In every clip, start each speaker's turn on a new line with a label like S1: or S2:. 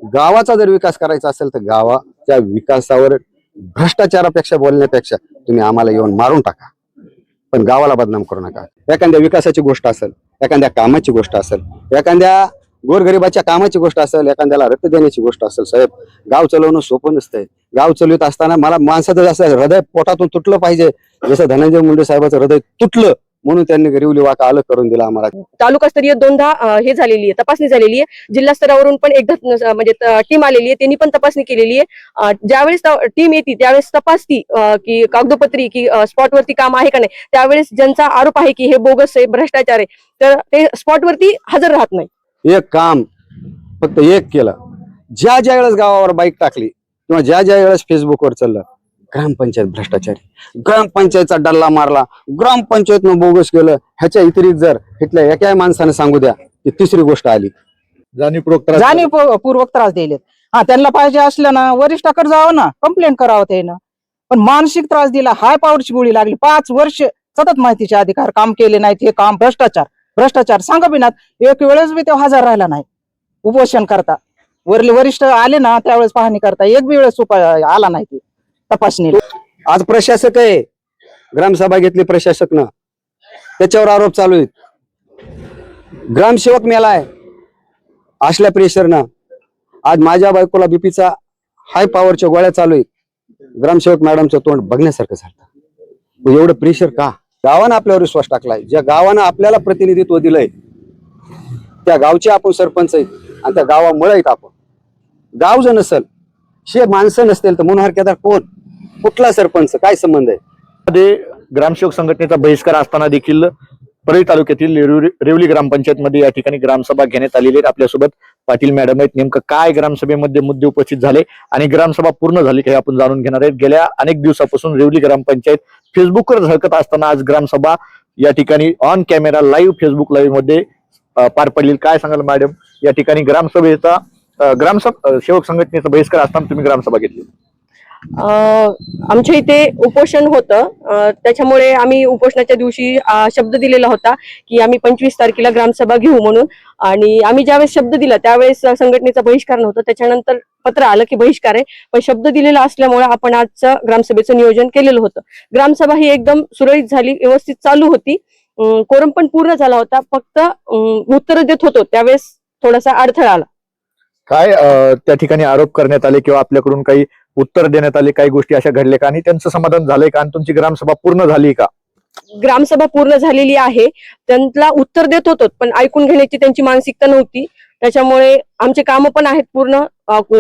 S1: गावाचा जर विकास करायचा असेल तर गावाच्या विकासावर भ्रष्टाचारापेक्षा बोलण्यापेक्षा तुम्ही आम्हाला येऊन मारून टाका, पण गावाला बदनाम करू नका। एखाद्या विकासाची गोष्ट असेल, एखाद्या कामाची गोष्ट असेल, एखाद्या गोरगरिबाच्या कामाची गोष्ट असेल, एखाद्याला रक्त देण्याची गोष्ट असेल, साहेब गाव चालवणं सोपं नसतंय। गाव चालवत असताना मला माणसाचं जसं हृदय पोटातून तुटलं पाहिजे, जसं धनंजय मुंडे साहेबाचं हृदय तुटलं म्हणून त्यांनी गरिवली वाका अलग करून दिला आम्हाला।
S2: तालुकास्तरीय दोनदा हे झालेली आहे, तपासणी झालेली आहे। जिल्हा स्तरावरून पण एकदा म्हणजे टीम आलेली आहे, त्यांनी पण तपासणी केलेली आहे। ज्यावेळेस टीम येते त्यावेळेस तपासती की कागदोपत्री की स्पॉटवरती काम आहे का नाही, त्यावेळेस ज्यांचा आरोप आहे की हे बोगस आहे, भ्रष्टाचार आहे, तर ते स्पॉटवरती हजर राहत नाही।
S1: एक काम फक्त एक केलं, ज्या ज्या वेळेस गावावर बाईक टाकली किंवा ज्या ज्या वेळेस फेसबुकवर चाललं, ग्रामपंचायत भ्रष्टाचारी, ग्रामपंचायतचा डल्ला मारला, ग्रामपंचायतनं बोगस केलं, ह्याच्या इतरित जर इथल्या एकाही माणसाने सांगू द्या की तिसरी गोष्ट आली,
S3: जाणीवपूर्वक त्रास दिलेत। हा, त्यांना पाहिजे असलं ना वरिष्ठाकडे जावं ना, कंप्लेंट करावं त्यानं, पण मानसिक त्रास दिला, हाय पॉवरची गोळी लागली। 5 वर्ष सतत माहितीचे अधिकार काम केले नाहीत, हे काम भ्रष्टाचार सांगा बिनात एक वेळेस बी तो हजर राहिला नाही उपोषण करता। वरिष्ठ आले ना त्यावेळेस पाहणी करता, एक बी वेळेस आला नाही ते तपासणी।
S1: आज प्रशासक आहे, ग्रामसभा घेतली प्रशासकनं, त्याच्यावर आरोप चालू आहेत। ग्रामसेवक मेलाय असल्या प्रेशरनं। आज माझ्या बायकोला बीपीचा हाय पॉवरच्या गोळ्या चालू आहेत, ग्रामसेवक मॅडमचं तोंड बघण्यासारखं झालं। एवढं प्रेशर का? गावानं आपल्यावर विश्वास टाकलाय, ज्या गावानं आपल्याला प्रतिनिधित्व दिलंय त्या गावचे आपण सरपंच आहेत आणि त्या गावामुळे आहेत आपण। गाव जर नसल, शे माणसं नसतील तर मनोहर केदार कोण, कुठला सरपंच, काय संबंध आहे?
S4: ग्रामसेवक संघटनेचा बहिष्कार असताना देखील परळी तालुक्यातील रेवली ग्रामपंचायतमध्ये या ठिकाणी ग्रामसभा घेण्यात आलेली आहे। आपल्यासोबत पाटील मॅडम आहेत। नेमकं काय ग्रामसभेमध्ये मुद्दे उपस्थित झाले आणि ग्रामसभा पूर्ण झाली का हे आपण जाणून घेणार आहेत। गेल्या अनेक दिवसापासून रेवली ग्रामपंचायत फेसबुकवर झळकत असताना आज ग्रामसभा या ठिकाणी on camera live Facebook live मध्ये पार पडली। काय सांगाल मॅडम, या ठिकाणी ग्रामसभेचा सेवक संघटनेचा बहिष्कार असताना तुम्ही ग्रामसभा घेतली?
S2: आमच्या इथे उपोषण होतं, त्याच्यामुळे आम्ही उपोषणाच्या दिवशी शब्द दिलेला होता की आम्ही 25 तारखेला ग्रामसभा घेऊ म्हणून। आणि आम्ही ज्यावेळेस शब्द दिला त्यावेळेस संघटनेचा बहिष्कार नव्हता, त्याच्यानंतर पत्र आलं की बहिष्कार आहे, पण शब्द दिलेला असल्यामुळे आपण आजचं ग्रामसभेचं नियोजन केलेलं होतं। ग्रामसभा ही एकदम सुरळीत झाली, व्यवस्थित चालू होती, कोरम पण पूर्ण झाला होता, फक्त उत्तर देत होतो त्यावेळेस थोडासा अडथळा आला।
S4: काय त्या ठिकाणी आरोप करण्यात आले किंवा आपल्याकडून काही उत्तर देण्यात आले, काही गोष्टी अशा घडल्या का आणि त्यांचं समाधान झालंय का आणि तुमची ग्रामसभा पूर्ण झाली का?
S2: ग्रामसभा पूर्ण झालेली आहे, त्यांना उत्तर देत होतो पण ऐकून घेण्याची त्यांची मानसिकता नव्हती, त्याच्यामुळे आमचे कामं पण आहेत पूर्ण,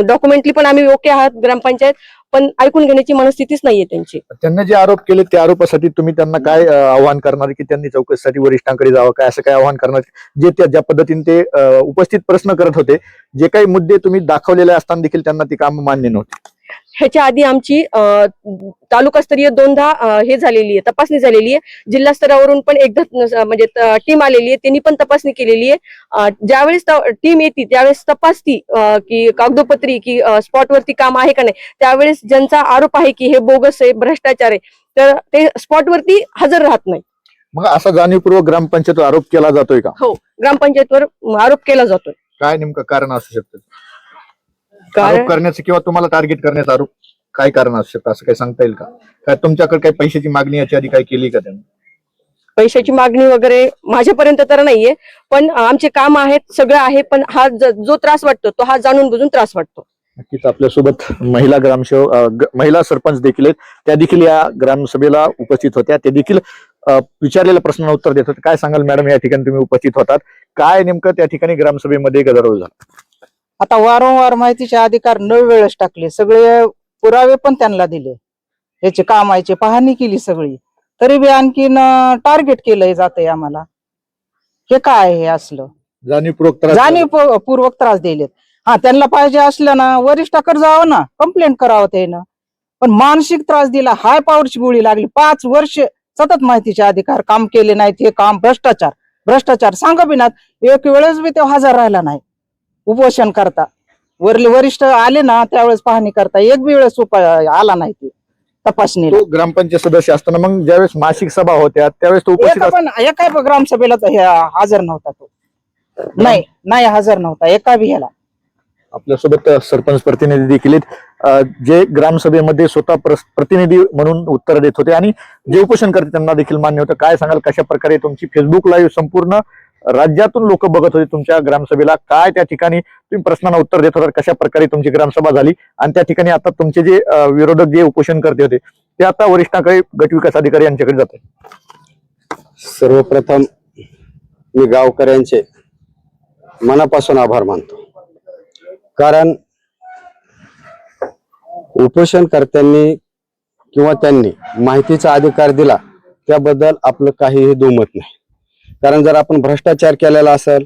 S2: डॉक्युमेंटली पण आम्ही ओके आहात ग्रामपंचायत, पण ऐकून घेण्याची मनस्थितीच नाहीये त्यांची।
S4: त्यांना जे आरोप केले त्या आरोपासाठी तुम्ही त्यांना काय आव्हान करणार की त्यांनी चौकशीसाठी वरिष्ठांकडे जावं, काय असं काय आव्हान करणार जे ज्या पद्धतीने ते उपस्थित प्रश्न करत होते, जे काही मुद्दे तुम्ही दाखवलेले असताना देखील त्यांना ती काम मान्य नव्हती?
S2: ह्याच्या आधी आमची तालुकास्तरीय दोनदा हे झालेली आहे, तपासणी झालेली आहे। जिल्हा स्तरावरून पण एकदा म्हणजे टीम आलेली आहे, त्यांनी पण तपासणी केलेली आहे। ज्यावेळेस टीम येते त्यावेळेस तपासती की कागदोपत्री की स्पॉटवरती काम आहे का नाही, त्यावेळेस ज्यांचा आरोप आहे की हे बोगस आहे, भ्रष्टाचार आहे, तर ते स्पॉटवरती हजर राहत नाही।
S4: मग असा जाणीवपूर्वक ग्रामपंचायतवर आरोप केला जातोय का?
S2: हो, ग्रामपंचायतवर आरोप केला जातोय।
S4: काय नेमकं कारण असू शकतं आरोप करण्याचं किंवा तुम्हाला टार्गेट करण्याचं? आरोप काय कारण असू शकतं असं काही सांगता येईल का? काय तुमच्याकडे काही पैशाची मागणी याच्या आधी काय केली का त्यांनी?
S2: पैशाची मागणी वगैरे माझ्यापर्यंत तर नाहीये, पण आमचे काम आहेत, सगळं आहे, पण हा जो त्रास वाटतो तो हा जाणून बुजून त्रास वाटतो।
S4: नक्कीच आपल्यासोबत महिला ग्रामसेवक, महिला सरपंच देखील आहेत, त्या देखील या ग्रामसभेला उपस्थित होत्या, ते देखील विचारलेल्या प्रश्नांना उत्तर देत होते। काय सांगाल मॅडम, या ठिकाणी तुम्ही उपस्थित होतात, काय नेमकं त्या ठिकाणी ग्रामसभेमध्ये गदारोळ झाला?
S3: आता वारंवार माहितीचे अधिकार न वेळेस टाकले, सगळे पुरावे पण त्यांना दिले, याचे कामाची पाहणी केली सगळी, तरी बी आणखीन टार्गेट केलंय जातंय आम्हाला। हे काय हे असलं जाणीवपूर्वक त्रास दिलेत। हा, त्यांना पाहिजे असलं ना वरिष्ठाकडे जावं ना, कंप्लेंट करावं त्यानं, पण मानसिक त्रास दिला, हाय पॉवरची गोळी लागली। 5 वर्ष सतत माहितीचे अधिकार काम केले नाहीत, हे काम भ्रष्टाचार सांगा बिनात एक वेळेस बी तो हजर राहिला नाही उपोषण करता। वरिष्ठ आले ना त्यावेळेस पाहणी करता, एक बी वेळेस आला नाही ते तपासणी।
S4: ग्रामपंचायत सदस्य असताना मग ज्यावेळेस मासिक सभा होत्या त्यावेळेस तो उपस्थित
S3: पण एका ग्रामसभेला हजर नव्हता तो, नाही हजर नव्हता एका बी ह्याला।
S4: आपल्यासोबत सरपंच प्रतिनिधी देखील आहेत, जे ग्रामसभेमध्ये स्वतः प्रतिनिधी म्हणून उत्तर देत होते आणि जे उपोषण करते त्यांना देखील मान्य होतं. काय सांगाल, कशा प्रकारे तुमची फेसबुक लाईव्ह संपूर्ण राज्यातून लोक बघत होते तुमच्या ग्रामसभेला, काय त्या ठिकाणी तुम्ही प्रश्नांना उत्तर देत होता, कशा प्रकारे तुमची ग्रामसभा झाली आणि त्या ठिकाणी आता तुमचे जे विरोधक जे उपोषण करते होते ते आता वरिष्ठांकडे, गट विकास अधिकारी यांच्याकडे जात आहे?
S1: सर्वप्रथम मी गावकऱ्यांचे मनापासून आभार मानतो, कारण उपोषणकर्त्यांनी किंवा त्यांनी माहितीचा अधिकार दिला त्याबद्दल आपलं काहीही दुमत नाही. कारण जर आपण भ्रष्टाचार केलेला असेल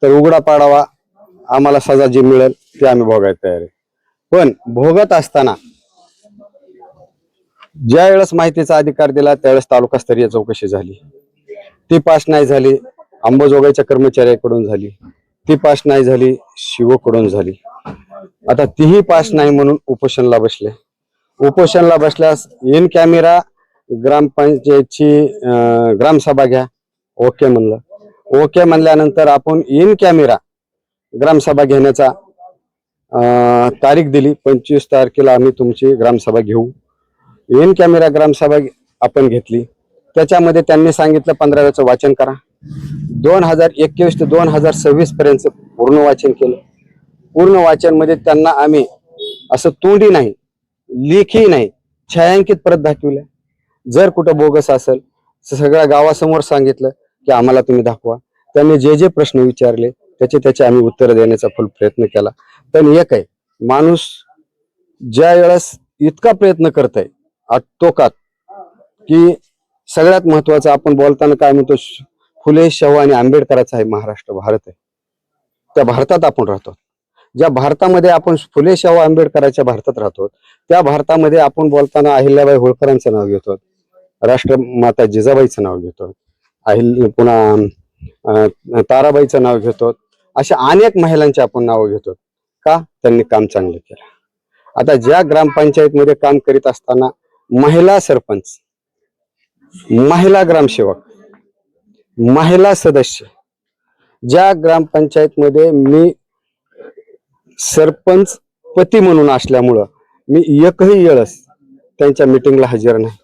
S1: तर उघडा पाडावा, आम्हाला सजा जी मिळेल ती आम्ही भोगायला तयार आहे. पण भोगत असताना ज्या वेळेस माहितीचा अधिकार दिला त्यावेळेस तालुकास्तरीय चौकशी झाली, ती पास नाही झाली. अंबाजोगाईच्या कर्मचाऱ्याकडून झाली, ती पास नाही झाली. शिवकडून झाली, आता तीही पास नाही म्हणून उपोषणला बसले. उपोषणला बसल्यास इन कॅमेरा ग्रामपंचायतची ग्रामसभा घ्या, ओके म्हणलं. ओके म्हणल्यानंतर आपण इन कॅमेरा ग्रामसभा घेण्याचा तारीख दिली. 25 तारखेला आम्ही तुमची ग्रामसभा घेऊ. इन कॅमेरा ग्रामसभा आपण घेतली. त्याच्यामध्ये त्यांनी सांगितलं 15वेचं वाचन करा. 2021 ते 2026 पर्यंत पूर्ण वाचन केलं. पूर्ण वाचन मध्ये त्यांना आम्ही असं तोंडी नाही, लेखी नाही, छायांकित परत दाखवलं. जर कुठं बोगस असेल सगळ्या गावासमोर सांगितलं की आम्हाला तुम्ही दाखवा. त्यांनी जे जे प्रश्न विचारले त्याचे आम्ही उत्तर देण्याचा फुल प्रयत्न केला. पण एक आहे, माणूस ज्या वेळेस इतका प्रयत्न करतोय आटोकात की सगळ्यात महत्वाचं आपण बोलताना काय म्हणतो, फुले, शाहू आणि आंबेडकरांचा आहे महाराष्ट्र, भारत आहे. त्या भारतात आपण राहतो. ज्या भारतामध्ये आपण फुले, शाहू, आंबेडकरांच्या भारतात राहतो त्या भारतामध्ये आपण बोलताना अहिल्याबाई होळकरांचं नाव घेतो, राष्ट्रमाता जिजाबाईचं नाव घेतो, पुन्हा ताराबाईचं नाव घेतो. अशा अनेक महिलांचे आपण नाव घेतो. का? त्यांनी काम चांगलं केलं. आता ज्या ग्रामपंचायत मध्ये काम करीत असताना महिला सरपंच, महिला ग्रामसेवक, महिला सदस्य, ज्या ग्रामपंचायत मध्ये मी सरपंच पती म्हणून असल्यामुळं मी एकही वेळेस त्यांच्या मीटिंगला हजर नाही,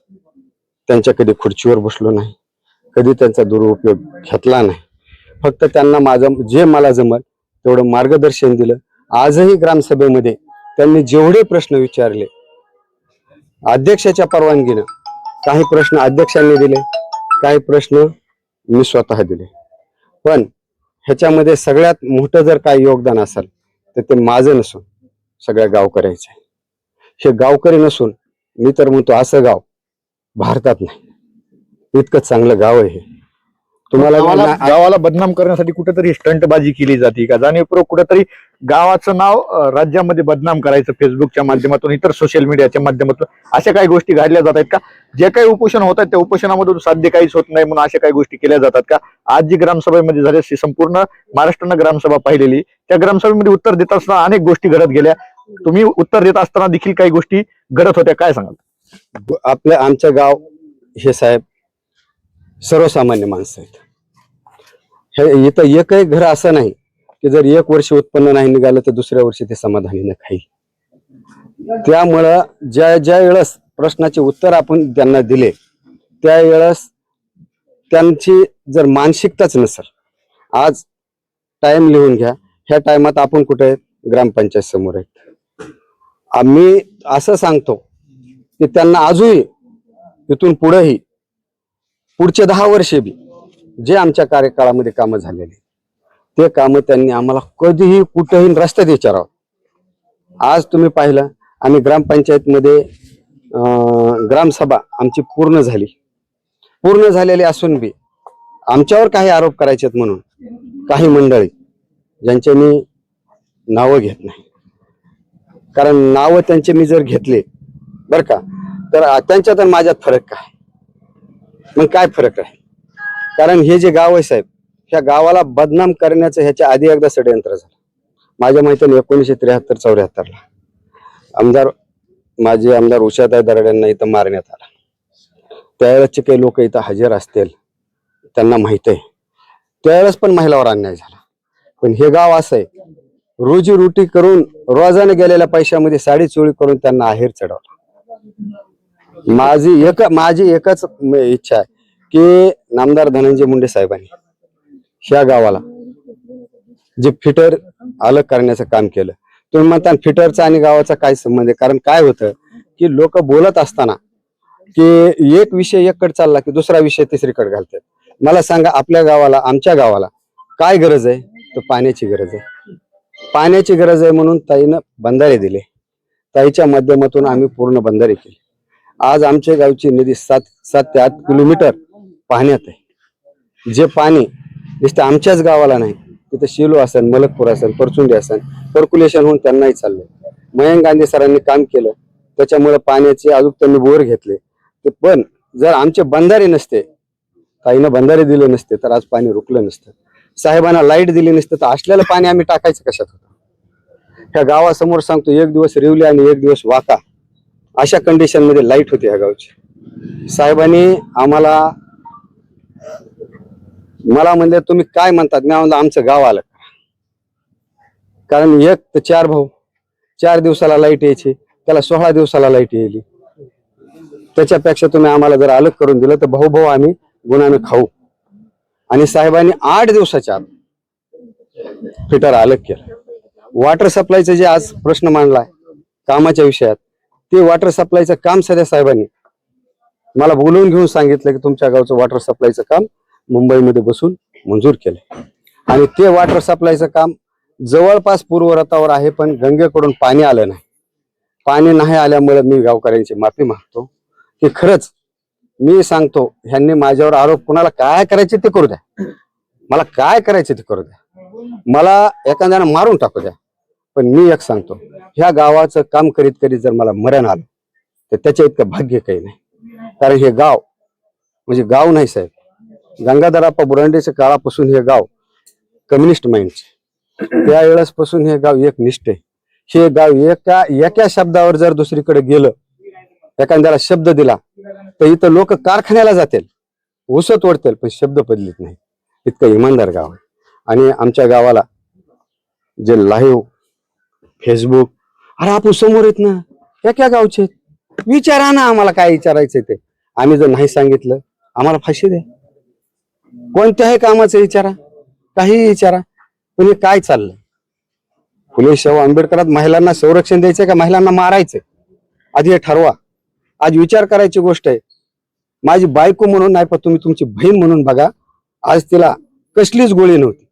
S1: त्यांच्या कधी खुर्चीवर बसलो नाही, कधी त्यांचा दुरुपयोग घेतला नाही. फक्त त्यांना माझं जे मला जमल तेवढं मार्गदर्शन दिलं. आजही ग्रामसभेमध्ये त्यांनी जेवढे प्रश्न विचारले अध्यक्षाच्या परवानगीनं, काही प्रश्न अध्यक्षांनी दिले, काही प्रश्न मी स्वतः दिले. पण ह्याच्यामध्ये सगळ्यात मोठं जर काही योगदान असेल तर ते माझं नसून सगळ्या गावकऱ्याचं आहे. हे गावकरी नसून मी तर म्हणतो असं गाव भारतात नाही, इतकं चांगलं गाव आहे हे. तुम्हाला
S4: गावाला बदनाम करण्यासाठी कुठेतरी स्टंटबाजी केली जाते का? जाणीवपूर्वक कुठेतरी गावाचं नाव राज्यामध्ये बदनाम करायचं फेसबुकच्या माध्यमातून, इतर सोशल मीडियाच्या माध्यमातून अशा काही गोष्टी घडल्या जात आहेत का? जे काही उपोषण होत आहेत त्या उपोषणामधून साध्य काहीच होत नाही म्हणून अशा काही गोष्टी केल्या जातात का? आज जी ग्रामसभेमध्ये झाली संपूर्ण महाराष्ट्रानं ग्रामसभा पाहिलेली, त्या ग्रामसभेमध्ये उत्तर देत असताना अनेक गोष्टी घडत गेल्या. तुम्ही उत्तर देत असताना देखील काही गोष्टी घडत होत्या, काय सांगाल?
S1: आमचं गाव हे साहेब सर्वसामान्य माणसं आहेत. हे इथं एकही घर असं नाही की जर 1 वर्ष उत्पन्न नाही निघालं तर दुसऱ्या वर्षी ते समाधानी न खाई. त्यामुळं ज्या वेळेस प्रश्नाचे उत्तर आपण त्यांना दिले त्यावेळेस त्यांची जर मानसिकताच नसेल, आज टाइम लिहून घ्या, ह्या टाइमात आपण कुठे आहेत? ग्रामपंचायत समोर आहेत. आम्ही असं सांगतो की त्यांना अजूनही इथून पुढेही पुढचे 10 वर्षे बी जे आमच्या कार्यकाळामध्ये कामं झालेली ते कामं त्यांनी आम्हाला कधीही कुठेही रस्त्यात विचारावं. आज तुम्ही पाहिलं आम्ही ग्रामपंचायतमध्ये ग्रामसभा आमची पूर्ण झालेली असून बी आमच्यावर काही आरोप करायचे म्हणून काही मंडळी ज्यांचे मी नावं घेत नाही, कारण नावं त्यांचे मी जर घेतले बर का तर त्यांच्यात आणि माझ्यात फरक काय? मग काय फरक आहे? कारण हे जे गाव आहे साहेब, ह्या गावाला बदनाम करण्याचं ह्याच्या आधी एकदा षडयंत्र झालं. माझ्या माहितीने 1973-74 ला माजी आमदार उषाताई दराडेंना इथं मारण्यात आला. त्यावेळेसचे काही लोक इथं हजर असतील, त्यांना माहित आहे त्यावेळेस पण महिलावर अन्याय झाला. पण हे गाव असं आहे रोजी करून रोजाने गेलेल्या पैशामध्ये साडी चोळी करून त्यांना आहेर चढवला. माझी एकच इच्छा आहे की नामदार धनंजय मुंडे साहेबांनी ह्या गावाला जे फिटर अलग करण्याचं काम केलं. तुम्ही म्हणता फिटरचा आणि गावाचा काय संबंध आहे? कारण काय होतं की लोक बोलत असताना की एक विषय एककडे चालला की दुसरा विषय तिसरीकडे घालतात. मला सांगा, आपल्या गावाला, आमच्या गावाला काय गरज आहे? तर पाण्याची गरज आहे. पाण्याची गरज आहे म्हणून ताईनं बंधारे दिले. ताईच्या माध्यमातून आम्ही पूर्ण बंधारे केले. आज आमच्या गावची नदी 7 ते 8 किलोमीटर पाण्यात आहे. जे पाणी नुसतं आमच्याच गावाला नाही, तिथं शिलो असेल, मलकपूर असेल, परचुंडी असेल, सर्क्युलेशन होऊन त्यांनाही चाललंय. मयंक गांधी सरांनी काम केलं, त्याच्यामुळे पाण्याचे अजून त्यांनी बोर घेतले. पण जर आमचे बंधारे नसते, ताईनं बंधारे दिले नसते, तर आज पाणी रुकलं नसतं. साहेबांना लाईट दिली नसतं, तर असलेलं पाणी आम्ही टाकायचं कशात होतं? ह्या गावासमोर सांगतो, एक दिवस रिवली आणि एक दिवस वाका, अशा कंडिशन मध्ये लाईट होती ह्या गावची. साहेबांनी मला म्हणले तुम्ही काय म्हणतात? मी म्हणलं आमचं गाव आलं. कारण 1 ते 4 भाऊ, 4 दिवसाला लाईट यायची, त्याला 16 दिवसाला लाईट यायली. त्याच्यापेक्षा तुम्ही आम्हाला जर अलग करून दिलं तर भाऊ आम्ही गुणाने खाऊ. आणि साहेबांनी 8 दिवसाच्या आत फिटर अलग केलं. वॉटर सप्लायचं जे आज प्रश्न मांडलाय कामाच्या विषयात, ते वॉटर सप्लायचं काम सध्या साहेबांनी मला बोलवून घेऊन सांगितलं की तुमच्या गावचं वॉटर सप्लायचं काम मुंबईमध्ये बसून मंजूर केलं. आणि ते वॉटर सप्लायचं काम जवळपास पूर्वरथावर आहे, पण गंगेकडून पाणी आलं नाही. पाणी नाही आल्यामुळे मी गावकऱ्यांची माफी मागतो की खरंच मी सांगतो, ह्यांनी माझ्यावर आरोप, कुणाला काय करायचे ते करू द्या, मला काय करायचे ते करू द्या, मला एखाद्यानं मारून टाकू द्या, पण मी एक सांगतो, ह्या गावाचं काम करीत करीत जर मला मरण आलं तर त्याच्या इतकं भाग्य काही नाही. कारण हे गाव म्हणजे गाव नाही साहेब, गंगाधरप्पा बुरांडेच्या काळापासून हे गाव कम्युनिस्ट माइंडचे, त्यावेळेस पासून हे गाव एक निष्ठ आहे. हे गाव एका शब्दावर जर दुसरीकडे गेलं, एखाद्याला शब्द दिला तर इथं लोक कारखान्याला जातील, ऊस तोडतील, पण शब्द बदलित नाही. इतकं इमानदार गाव आहे. आणि आमच्या गावाला जे लाईव्ह फेसबुक, अरे आपण समोर येत ना, एका गावचे विचारा ना, आम्हाला काय विचारायचं ते. आम्ही जर नाही सांगितलं आम्हाला फाशी द्या, कोणत्याही कामाचं विचारा, काही विचारा. पण हे काय चाललंय? फुले शाहू आंबेडकरात महिलांना संरक्षण द्यायचंय का महिलांना मारायचंय? आधी हे ठरवा. आज विचार करायची गोष्ट आहे. माझी बायको म्हणून नाही, पण तुम्ही तुमची बहीण म्हणून बघा. आज तिला कसलीच गोळी नव्हती,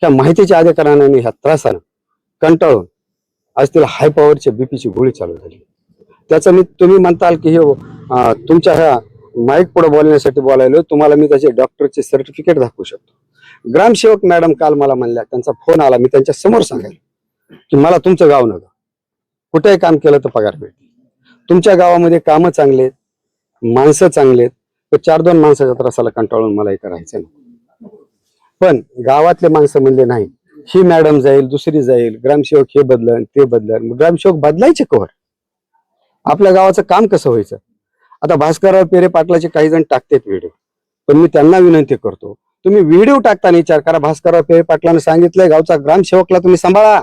S1: त्या माहितीच्या अधिकाराने ह्या त्रासानं कंटाळून आज तिला हाय पॉवरच्या बीपीची गोळी चालू झाली. त्याचं तुम्ही म्हणताल की हे तुमच्या ह्या माईक पुढे बोलण्यासाठी बोलायलो, तुम्हाला मी त्याचे डॉक्टरचे सर्टिफिकेट दाखवू शकतो. ग्रामसेवक मॅडम काल मला म्हणल्या, त्यांचा फोन आला, मी त्यांच्या समोर सांगायला की मला तुमचं गाव नका, कुठेही काम केलं तर पगार मिळते. तुमच्या गावामध्ये कामं चांगले आहेत, माणसं चांगले आहेत, तर 4-2 माणसाच्या त्रासाला कंटाळून मला इथं राहायचं नाही. पण गावातले माणसं म्हणले नाही, ही मॅडम जाईल, दुसरी जाईल, ग्रामसेवक हे बदलन ते बदलन. ग्रामसेवक बदलायचे कवर? आपल्या गावाचं काम कसं व्हायचं? आता भास्करराव पेरे पाटलाचे काही जण टाकतात व्हिडिओ, पण मी त्यांना विनंती करतो, तुम्ही व्हिडिओ टाकताना विचार करा, भास्करराव पेरे पाटलांना सांगितलंय गावचा ग्रामसेवकला तुम्ही सांभाळा.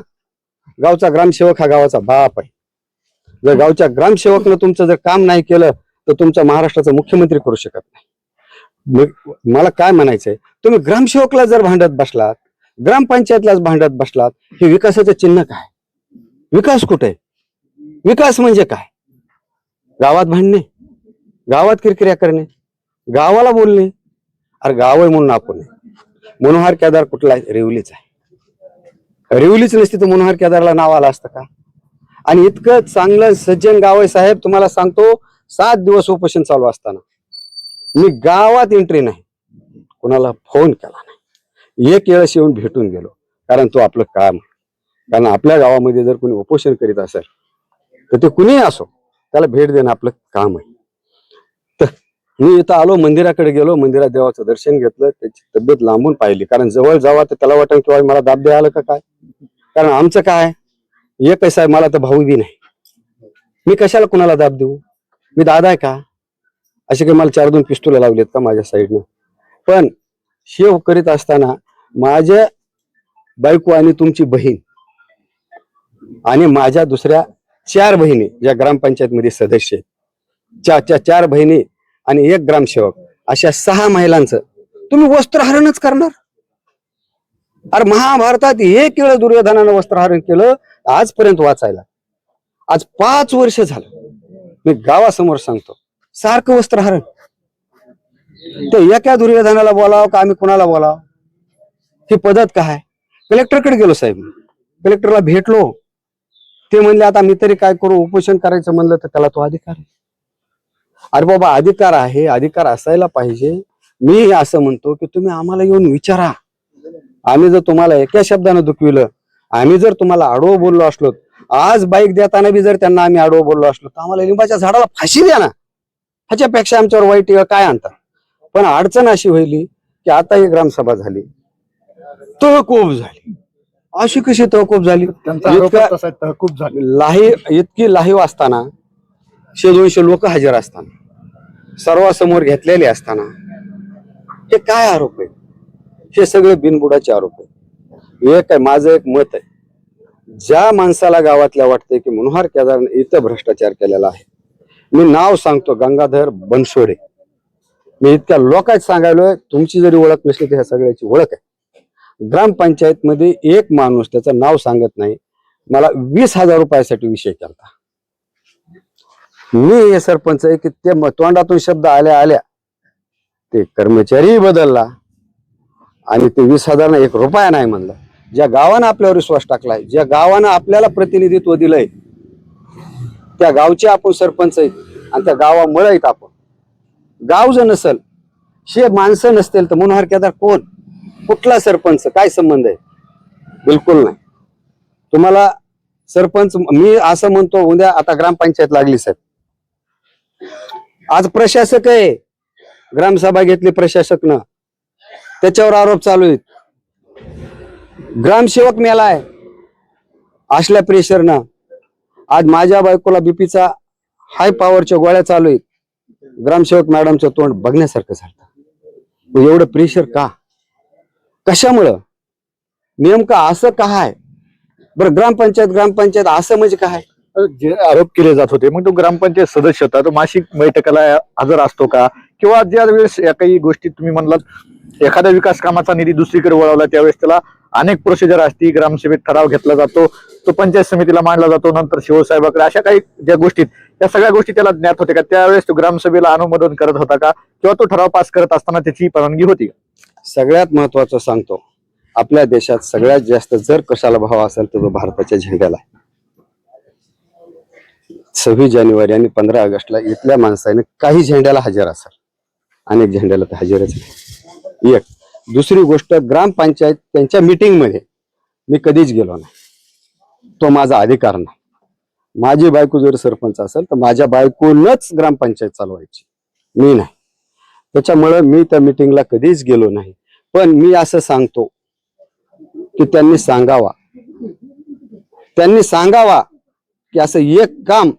S1: गावचा ग्रामसेवक हा गावाचा बाप आहे. जर गावच्या ग्रामसेवकनं तुमचं जर काम नाही केलं तर तुमचा महाराष्ट्राचा मुख्यमंत्री करू शकत नाही. मला काय म्हणायचंय, तुम्ही ग्रामसेवकला जर भांडत बसलात, ग्रामपंचायतलाच भांडत बसलात, हे विकासाचं चिन्ह काय? विकास कुठे? विकास म्हणजे काय? गावात भांडणे, गावात किरकिऱ्या करणे, गावाला बोलणे. अरे गाव आहे म्हणून आपण मनोहर केदार कुठला आहे? रेवलीच आहे. रेवलीच नसती तर मनोहर केदारला नाव आलं असतं का? आणि इतकं चांगलं सज्जन गाव आहे साहेब, तुम्हाला सांगतो, 7 दिवस उपोषण चालू असताना मी गावात एंट्री नाही, कोणाला फोन केला नाही, एक वेळेस येऊन भेटून गेलो. कारण तो आपलं काम, कारण आपल्या गावामध्ये जर कोणी उपोषण करीत असेल तर ते कुणीही असो, त्याला भेट देणं आपलं काम आहे. तर मी इथं आलो, मंदिराकडे गेलो, मंदिरात देवाचं दर्शन घेतलं, त्याची तब्येत लांबून पाहिली. कारण जवळ जावा तर त्याला वाटलं किंवा मला दाब द्यायला का काय? कारण आमचं काय एक कसं आहे, मला तर भाऊ बी नाही, मी कशाला कुणाला दाब देऊ? मी दादा आहे का? असे काही मला 4-2 पिस्तुलं लावलेत का माझ्या साईडनं? पण शेव करीत असताना माझ्या बायको आणि तुमची बहीण आणि माझ्या दुसऱ्या 4 बहिणी ज्या ग्रामपंचायत मध्ये सदस्य आहेत, 4 बहिणी आणि 1 ग्रामसेवक, अशा 6 महिलांचं तुम्ही वस्त्रहरणच करणार? अरे महाभारतात 1 वेळ दुर्योधनानं वस्त्रहरण केलं आजपर्यंत वाचायला. आज 5 वर्ष झालं मी गावासमोर सांगतो, सारखं वस्त्रहरण. ते एका दुर्योधनाला बोलावं का आम्ही कुणाला बोलावं? ही पद्धत काय? कलेक्टरकडे गेलो साहेब, कलेक्टरला भेटलो. ते म्हणले आता मी तरी काय करू, उपोषण करायचं म्हणलं तर त्याला तो अधिकार आहे. अरे बाबा, अधिकार आहे, अधिकार असायला पाहिजे. मी असं म्हणतो की तुम्ही आम्हाला येऊन विचारा. आम्ही जर तुम्हाला एका शब्दानं दुखविलं, आम्ही जर तुम्हाला आडवं बोललो असलो, आज बाईक देताना बी जर त्यांना आम्ही आडवं बोललो असलो, तर आम्हाला लिंबाच्या झाडाला फाशी द्या ना. ह्याच्यापेक्षा आमच्यावर वाईट काय आणतात? पण अडचण अशी होईल की आता ही ग्रामसभा झाली, तहकूब झाली. अशी कशी तहकूब झाली?
S4: त्यांचा आरोप तसा आहे, तहकूब झाली.
S1: इतकी लाहीव असताना, 100-200 लोक हजर असताना, सर्वांसमोर घेतलेले असताना, हे काय आरोप आहे? हे सगळे बिनबुडाचे आरोप आहे. एक आहे, माझं एक मत आहे, ज्या माणसाला गावातल्या वाटतंय की मनोहर केदारने इथं भ्रष्टाचार केलेला आहे, मी नाव सांगतो, गंगाधर बनसोडे. मी इतक्या लोकांत सांगायलोय, तुमची जरी ओळख नसली तर ह्या सगळ्याची ओळख आहे. ग्रामपंचायत मध्ये एक माणूस त्याचं नाव सांगत नाही, मला 20,000 रुपयासाठी विषय केला. मी हे सरपंच आहे की ते तोंडातून शब्द आल्या ते कर्मचारी बदलला आणि ते 20,000 ना 1 रुपया नाही म्हणलं. ज्या गावानं आपल्यावर विश्वास टाकलाय, ज्या गावानं आपल्याला प्रतिनिधित्व दिलंय, त्या गावचे आपण सरपंच आहेत आणि त्या गावामुळे आहेत आपण. गाव जर नसल, हे माणसं नसतील तर मनोहर केदार कोण? कुठला सरपंच? काय संबंध आहे? बिलकुल नाही. तुम्हाला सरपंच, मी असं म्हणतो, उद्या आता ग्रामपंचायत लागली साहेब, आज प्रशासक आहे, ग्रामसभा घेतली प्रशासकनं, त्याच्यावर आरोप चालू आहेत. ग्रामसेवक मेलाय असल्या प्रेशरनं. आज माझ्या बायकोला बीपीचा हाय पॉवरच्या गोळ्या चालू आहेत. ग्रामसेवक मॅडमचं तोंड बघण्यासारखं झालं. एवढं प्रेशर का? कशामुळं? नेमकं असं काय? बरं, ग्रामपंचायत असं म्हणजे काय?
S4: जे आरोप केले जात होते, मग तो ग्रामपंचायत सदस्य होता, तो मासिक बैठकाला हजर असतो का? किंवा ज्या वेळेस या काही गोष्टी तुम्ही म्हणलात, एखाद्या विकास कामाचा निधी दुसरीकडे वळवला त्यावेळेस त्याला अनेक प्रोसिजर असती, ग्रामसभेत ठराव घेतला जातो, तो पंचायत समितीला मांडला जातो, नंतर शिवसाहेबाकडे, अशा काही ज्या गोष्टीत, त्या सगळ्या गोष्टी त्याला ज्ञात होते का? त्यावेळेस तो ग्रामसभेला अनुमोदन करत होता का? किंवा तो ठराव पास करत असताना त्याची परवानगी होती का?
S1: सगळ्यात महत्वाचं सांगतो, आपल्या देशात सगळ्यात जास्त जर कशाला भाव असेल तर तो भारताच्या झेंड्याला आहे. 26 जानेवारी आणि 15 ऑगस्टला इथल्या माणसाने काही झेंड्याला हजर असेल, अनेक झेंड्याला तर हजरच नाही. एक दुसरी गोष्ट, ग्रामपंचायत त्यांच्या मीटिंग मध्ये मी कधीच गेलो नाही. तो माझा अधिकार नाही. माझी बायको जर सरपंच असेल तर माझ्या बायकोनच ग्रामपंचायत चालवायची, मी नाही. त्याच्यामुळे मी त्या मीटिंगला कधीच गेलो नाही. पण मी असं सांगतो की त्यांनी सांगावा की असं एक काम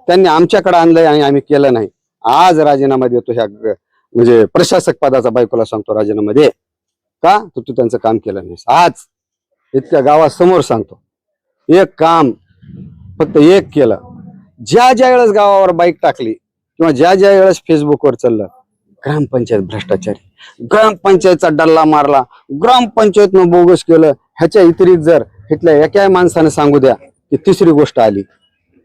S1: त्यांनी आमच्याकडे आणलंय आणि आम्ही केलं नाही. आज राजीनामा देतो, ह्या म्हणजे प्रशासक पदाचा बायकोला सांगतो राजीनामा दे का, तू त्यांचं काम केलं नाहीस. आज इतक्या गावासमोर सांगतो, एक काम फक्त एक केलं. ज्या वेळेस गावावर बाईक टाकली किंवा ज्या वेळेस फेसबुकवर चाललं, ग्रामपंचायत भ्रष्टाचारी, ग्रामपंचायतचा डल्ला मारला, ग्रामपंचायतनं बोगस केलं, ह्याच्या व्यतिरिक्त जर इथल्या एका माणसाने सांगू द्या की तिसरी गोष्ट आली,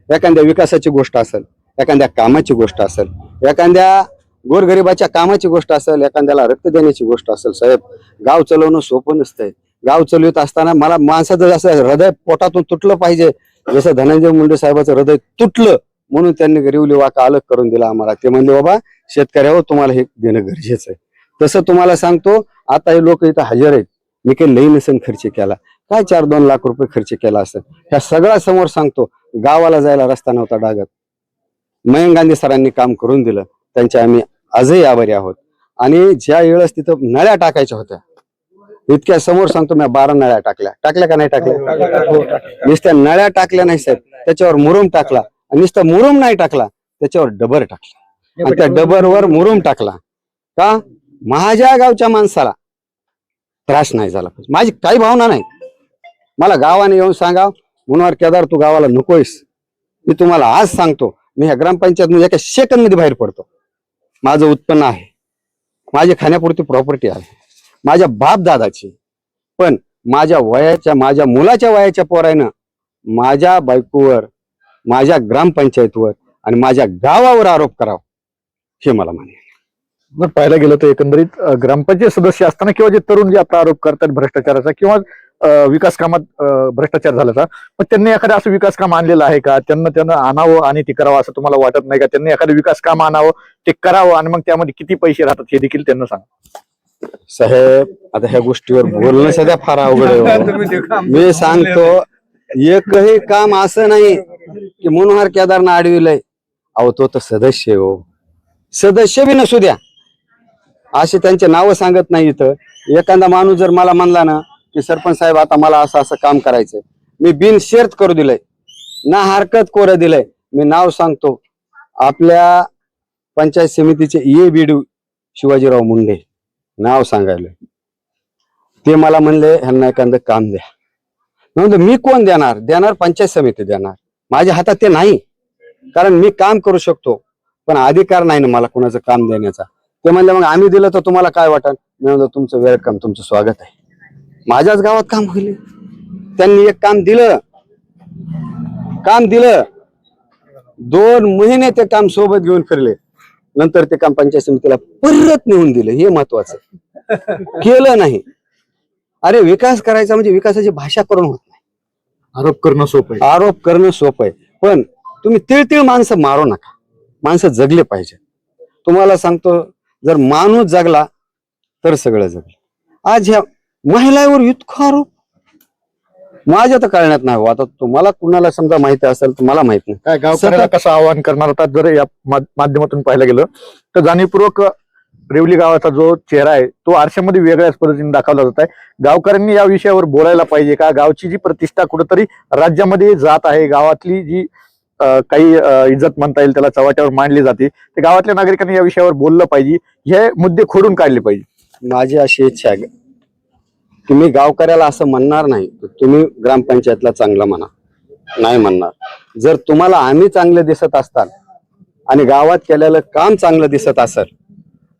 S1: एखाद्या विकासाची गोष्ट असेल, एखाद्या कामाची गोष्ट असेल, एखाद्या गोरगरिबाच्या कामाची गोष्ट असेल, एखाद्याला रक्त देण्याची गोष्ट असेल, साहेब गाव चालवणं सोपं नसतंय. गाव चालवत असताना मला माणसाचं जसं हृदय पोटातून तुटलं पाहिजे, जसं धनंजय मुंडे साहेबाचं हृदय तुटलं म्हणून त्यांनी गरिवली वाका अलग करून दिला आम्हाला. ते म्हणले बाबा शेतकऱ्यावर तुम्हाला हे देणं गरजेचं आहे. तसं तुम्हाला सांगतो, आता हे लोक इथं हजर आहेत, मी काही लई नसेल खर्च केला, काय 4-2 लाख रुपये खर्च केला असेल. ह्या सगळ्या समोर सांगतो, गावाला जायला रस्ता नव्हता डागत, मयंक गांधी सरांनी काम करून दिलं, त्यांच्या आम्ही आजही आभारी आहोत. आणि ज्या वेळेस तिथं नळ्या टाकायच्या होत्या, इतक्या समोर सांगतो, मी 12 नळ्या टाकल्या का नाही टाकल्या? नुसत्या नळ्या टाकल्या नाही साहेब, त्याच्यावर मुरुम टाकला. आणि नुसतं मुरुम नाही टाकला, त्याच्यावर डबर टाकला आणि त्या डबरवर मुरुम टाकला का? माझ्या गावच्या माणसाला त्रास नाही झाला पाहिजे. माझी काही भावना नाही. मला गावाने येऊन सांगा, मनोहर केदार तू गावाला नकोयस. मी तुम्हाला आज सांगतो, मी ह्या ग्रामपंचायत मध्ये एका सेकंद मध्ये बाहेर पडतो. माझं उत्पन्न आहे, माझी खाण्यापुरती प्रॉपर्टी आहे, माझ्या बाप दादाची. पण माझ्या वयाच्या, माझ्या मुलाच्या वयाच्या पोरानं माझ्या बायकोवर, माझ्या ग्रामपंचायतवर आणि माझ्या गावावर आरोप करावा, हे मला मान्य.
S4: जर पाहायला गेलं तर एकंदरीत ग्रामपंचायत सदस्य असताना किंवा जे तरुण जे आता आरोप करतात भ्रष्टाचाराचा किंवा विकास कामात भ्रष्टाचार झाल्याचा, मग त्यांनी एखादं असं विकास काम आणलेलं आहे का? त्यांना आणावं आणि ते करावं असं तुम्हाला वाटत नाही का? त्यांनी एखादं विकास काम आणावं, ते करावं आणि मग त्यामध्ये किती पैसे राहतात हे देखील त्यांना सांगा.
S1: साहेब, आता ह्या गोष्टीवर बोलणं सध्या फार अवघड आहे. मी सांगतो, एकही काम असं नाही की मनोहर केदारनं अडविलंय. अहो, तो तर सदस्य आहे हो, सदस्य बी नसू द्या, असे त्यांचे नावं सांगत नाही. इथं एखादा माणूस जर मला म्हणला ना की सरपंच साहेब आता मला असं असं काम करायचंय, मी बिनशर्त करू दिलंय, ना हरकत कोरं दिलंय. मी नाव सांगतो, आपल्या पंचायत समितीचे EABD शिवाजीराव मुंडे नाव सांगायला. ते मला म्हणले ह्यांना एखादं काम द्या. म्हणून मी कोण देणार पंचायत समिती देणार. माझ्या हातात ते नाही, कारण मी काम करू शकतो पण अधिकार नाही ना मला कोणाचं काम देण्याचा. ते म्हणले मग आम्ही दिलं तर तुम्हाला काय वाटत? मी म्हणतो तुमचं वेलकम, तुमचं स्वागत आहे. माझ्याच गावात काम होईल. त्यांनी एक काम दिलं, 2 महिने ते काम सोबत घेऊन फिरले. नंतर ते काम पंचायत समितीला परत नेऊन दिलं. हे महत्वाचं, केलं नाही. अरे विकास करायचा म्हणजे विकासाची भाषा करून होत नाही.
S4: आरोप करणं सोपं आहे.
S1: आरोप करणं सोपं आहे, पण तुम्ही तिळतिळ माणसं मारू नका. माणसं जगले पाहिजे. तुम्हाला सांगतो, जर माणूस जगला तर सगळं जगलं. आज ह्या महिलावर इतका आरोप माझ्या तर कळण्यात नाही हो. आता तुम्हाला कुणाला समजा माहिती असेल तर मला माहित नाही.
S4: काय गावकऱ्याला कसं आवाहन करणार होता? जर या माध्यमातून पाहायला गेलं तर जाणीवपूर्वक रेवली गावाचा जो चेहरा आहे तो आरशामध्ये वेगळ्याच पद्धतीने दाखवला जात आहे. गावकऱ्यांनी या विषयावर बोलायला पाहिजे का? गावची जी प्रतिष्ठा कुठेतरी राज्यामध्ये जात आहे, गावातली जी काही इज्जत म्हणता येईल त्याला चव्हाट्यावर मांडली जाते, ते गावातल्या नागरिकांनी या विषयावर बोललं पाहिजे, हे मुद्दे खोडून काढले पाहिजे.
S1: माझी अशी इच्छा आहे, तुम्ही गावकऱ्याला असं म्हणणार नाही, तुम्ही ग्रामपंचायतला चांगलं म्हणा. नाही म्हणणार. जर तुम्हाला आम्ही चांगले दिसत असताल आणि गावात केलेलं काम चांगलं दिसत असेल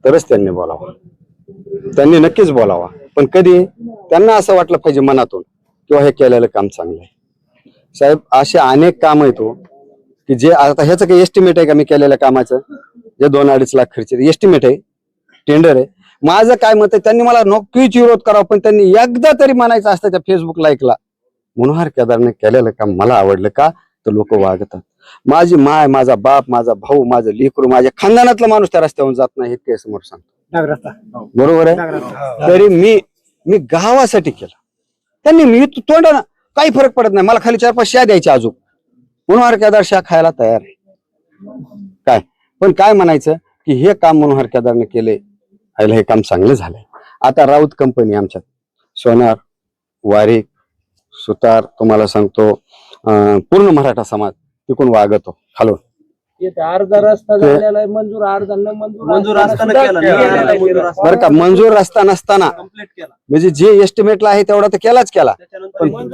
S1: तरच त्यांनी बोलावं. त्यांनी नक्कीच बोलावा, पण कधी त्यांना असं वाटलं पाहिजे मनातून किंवा हे केलेलं काम चांगलं आहे. साहेब, असे अनेक काम आहेत की जे आता ह्याचं काही एस्टिमेट आहे का? मी केलेल्या कामाचं जे 2-2.5 लाख खर्च एस्टिमेट आहे, टेंडर आहे. माझं काय मत आहे, त्यांनी मला नक्कीच विरोध करावा, पण त्यांनी एकदा तरी म्हणायचं असतं त्या फेसबुक लाईकला, मनोहर केदारने केलेलं काम मला आवडलं का? तर लोक वागतात. माझी माय, माझा बाप, माझा भाऊ, माझं लेकरू, माझ्या खानदानातला माणूस त्या रस्त्यावरून जात नाही, हे ते समोर सांगतो. बरोबर आहे. तरी मी गावासाठी केलं. त्यांनी मी तोंडानं काही फरक पडत नाही. मला खाली 4-5 शा द्यायच्या अजून, मनोहर केदार शा खायला तयार आहे. काय पण काय म्हणायचं की हे काम मनोहर केदारने केले, हे काम चांगलं झालंय. आता राऊत कंपनी आमच्यात सोनार, वारीक, सुतार, तुम्हाला सांगतो पूर्ण मराठा समाज तिकून वागतो खालून.
S3: अर्धा रस्ता झालेला आहे मंजूर, अर्धा मंजूर
S1: बरं का? मंजूर रस्ता नसताना म्हणजे जे एस्टिमेटला आहे तेवढा तर केला, पण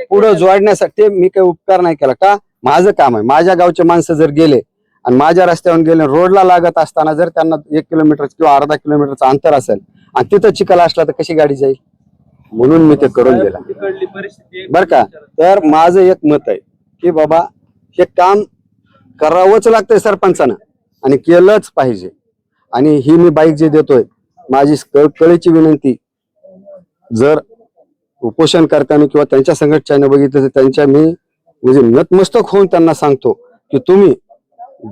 S1: पुढं जोडण्यासाठी मी काही उपकार नाही केला का? माझं काम आहे. माझ्या गावचे माणसं जर गेले आणि माझ्या रस्त्यावरून गेले, रोडला लागत असताना जर त्यांना 1 किलोमीटर किंवा अर्धा किलोमीटरचं अंतर असेल आणि तिथं चिखल असला तर कशी गाडी जाईल? म्हणून मी ते करून दिलं. बर का? तर माझं एक मत आहे की बाबा हे काम करावंच लागतंय सरपंचानं आणि केलंच पाहिजे. आणि ही मी बाईक जे देतोय, माझी कळकळीची विनंती, जर उपोषण करताना किंवा त्यांच्या संघटनेने बघितलं तर त्यांच्या मी म्हणजे नतमस्तक होऊन त्यांना सांगतो की तुम्ही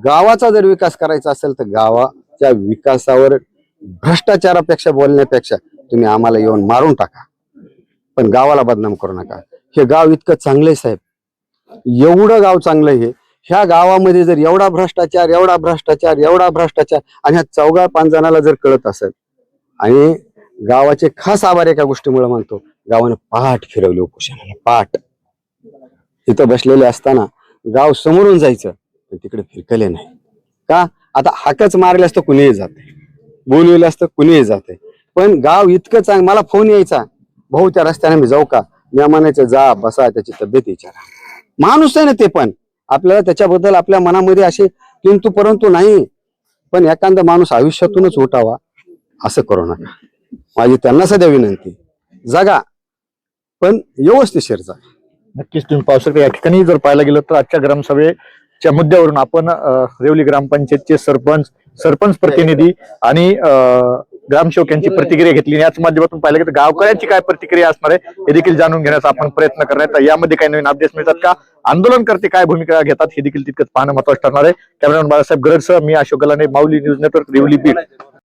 S1: गावाचा जर विकास करायचा असेल तर गावाच्या विकासावर भ्रष्टाचारापेक्षा बोलण्यापेक्षा तुम्ही आम्हाला येऊन मारून टाका, पण गावाला बदनाम करू नका. हे गाव इतकं चांगलंय साहेब, एवढं गाव चांगलं आहे. ह्या गावामध्ये जर एवढा भ्रष्टाचार आणि ह्या 4-5 जणाला जर कळत असेल, आणि गावाचे खास आभार एका गोष्टीमुळे मानतो, गावाने पाठ फिरवली उपोषणाला. पाठ इथं बसलेले असताना गाव समोरून जायचं पण तिकडे फिरकले नाही का? आता हाकच मारले असतं कुणीही जाते, बोलविलं असतं कुणीही जाते, पण गाव इतकं चांगलं. मला फोन यायचा, भाऊ त्या रस्त्याने मी जाऊ का? मेहमानाचे जा बसा त्याची तब्येत विचारा. माणूस आहे ना ते, पण आपल्याला त्याच्याबद्दल आपल्या मनामध्ये असे किंतु परंतु नाही, पण एखादा माणूस आयुष्यातूनच उठावा असं करू नका. माझी त्यांना सध्या विनंती, जगा पण व्यवस्थिशीर जा.
S4: नक्कीच तुम्ही पाहू शकता. या ठिकाणी जर पाहायला गेलं तर आजच्या ग्रामसभेच्या मुद्द्यावरून आपण रेवली ग्रामपंचायतचे सरपंच प्रतिनिधी आणि ग्रामसेवक यांची प्रतिक्रिया घेतली. याच माध्यमातून पाहिलं की गावकऱ्यांची काय प्रतिक्रिया असणार आहे हे देखील जाणून घेण्याचा आपण प्रयत्न करणार आहे. यामध्ये काही नवीन अपडेट्स मिळतात का, आंदोलनकर्ते काय भूमिका घेतात हे देखील तितकंच पाहणं महत्त्वाचं ठरणार आहे. कॅमेरामॅन बाळासाहेब गरडसह मी अशोक गलाने, माऊली न्यूज नेटवर्क, रेवली बीड.